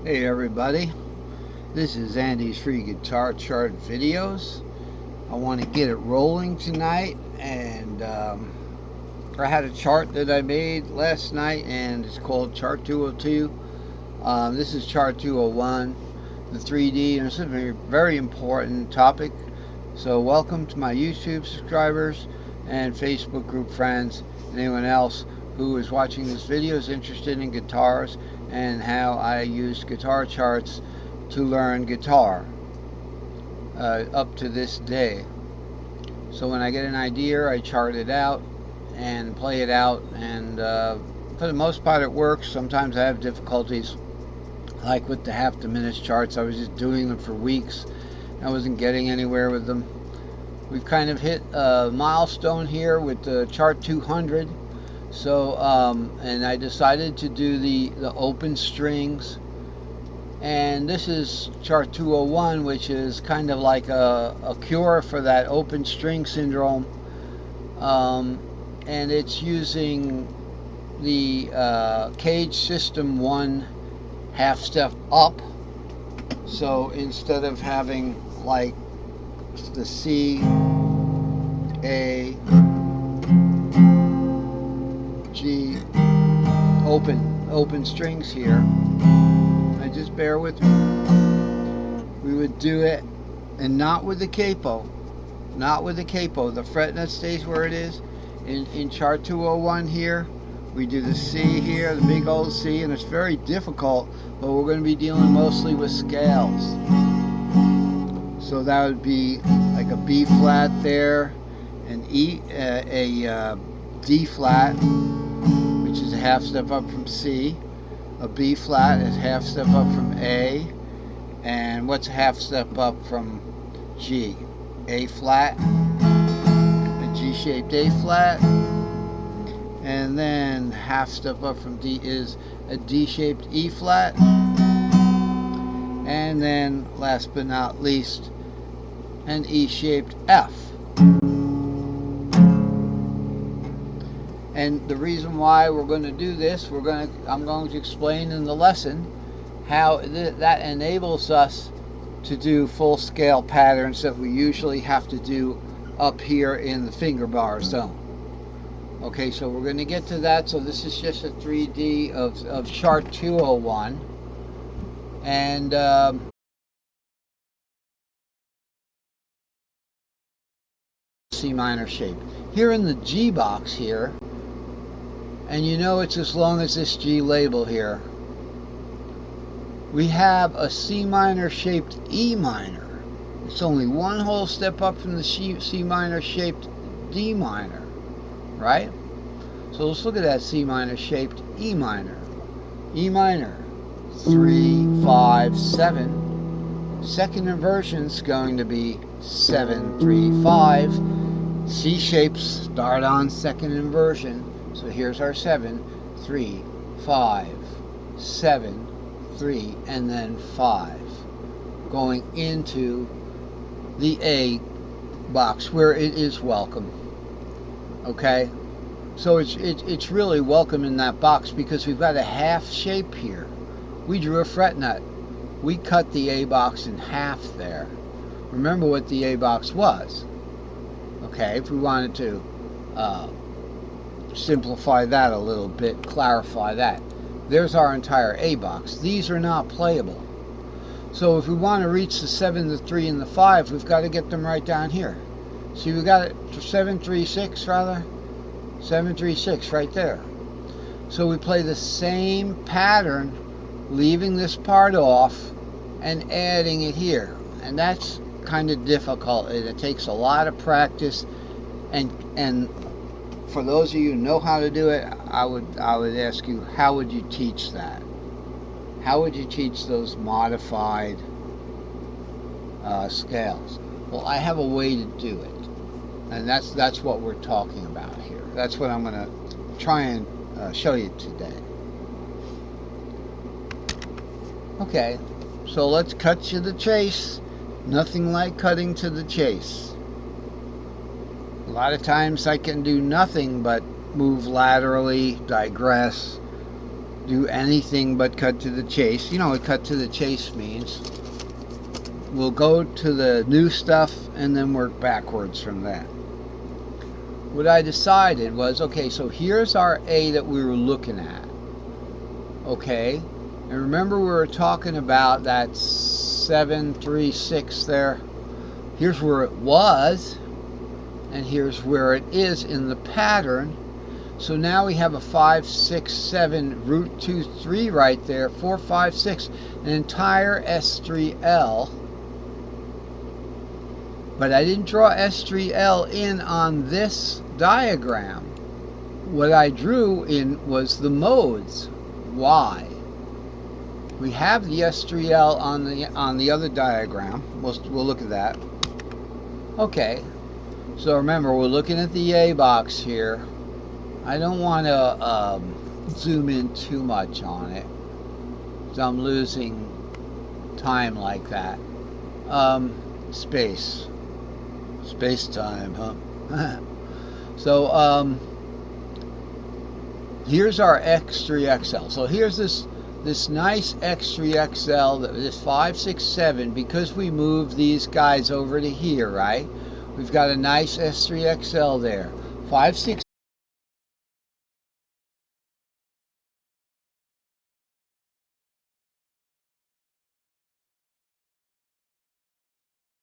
Hey everybody, this is Andy's Free Guitar Chart Videos. I want to get it rolling tonight, and I had a chart that I made last night, and it's called Chart 202. This is Chart 201, the 3D, and it's a very important topic. So welcome to my YouTube subscribers and Facebook group friends, and anyone else who is watching this video is interested in guitars and how I use guitar charts to learn guitar up to this day. So when I get an idea, I chart it out and play it out, and for the most part it works. Sometimes I have difficulties, like with the half diminished charts. I was just doing them for weeks. I wasn't getting anywhere with them. We've kind of hit a milestone here with the chart 200. So, and I decided to do the open strings. And this is chart 201, which is kind of like a cure for that open string syndrome. And it's using the cage system 1 half step up. So instead of having like the C, A, G, open strings here, just bear with me. We would do it, and not with the capo. Not with the capo. The fretnet stays where it is. In chart 201 here, we do the C here, the big old C, and it's very difficult, but we're going to be dealing mostly with scales. So that would be like a B flat there, an E, a D flat, which is a half step up from C. A B flat is half step up from A, and what's a half step up from G? A flat, a G-shaped A flat, and then half step up from D is a D-shaped E flat, and then last but not least, an E-shaped F. And the reason why we're going to do this, I'm going to explain in the lesson how that enables us to do full scale patterns that we usually have to do up here in the finger bar zone. Okay, so we're going to get to that. So this is just a 3D of chart 201. And C minor shape. Here in the G box here, and you know it's as long as this G label here, we have a C minor shaped E minor. It's only one whole step up from the C minor shaped D minor, right? So let's look at that C minor shaped E minor. E minor, 3, 5, 7. Second inversion is going to be 7, 3, 5. C shapes start on second inversion. So here's our 7, 3, 5, 7, 3, and then 5. Going into the A box where it is welcome. Okay? So it's really welcome in that box because we've got a half shape here. We drew a fret nut. We cut the A box in half there. Remember what the A box was. Okay, if we wanted to simplify that a little bit, clarify that. There's our entire A box. These are not playable. So if we want to reach the 7, the 3, and the 5, we've got to get them right down here. See, we got it 7, 3, 6 rather. 7, 3, 6 right there. So we play the same pattern, leaving this part off and adding it here. And that's kind of difficult. It takes a lot of practice, and for those of you who know how to do it, I would ask you, how would you teach that? How would you teach those modified scales? Well, I have a way to do it, and that's what we're talking about here. That's what I'm going to try and show you today. Okay, so let's cut to the chase. Nothing like cutting to the chase. A lot of times I can do nothing but move laterally, digress, do anything but cut to the chase. You know what cut to the chase means. We'll go to the new stuff and then work backwards from that. What I decided was, okay, so here's our A that we were looking at. Okay, and remember we were talking about that 736 there. Here's where it was, and here's where it is in the pattern. So now we have a 5, 6, 7 root 2, 3 right there. 4, 5, 6, an entire S3L. But I didn't draw S3L in on this diagram. What I drew in was the modes. Why? We have the S3L on the other diagram. We'll look at that. Okay. So remember, we're looking at the A box here. I don't want to zoom in too much on it, because I'm losing time like that. Space time, huh? So here's our X3XL. So here's this nice X3XL, this 5, 6, 7, because we moved these guys over to here, right? We've got a nice S3XL there. 5, 6,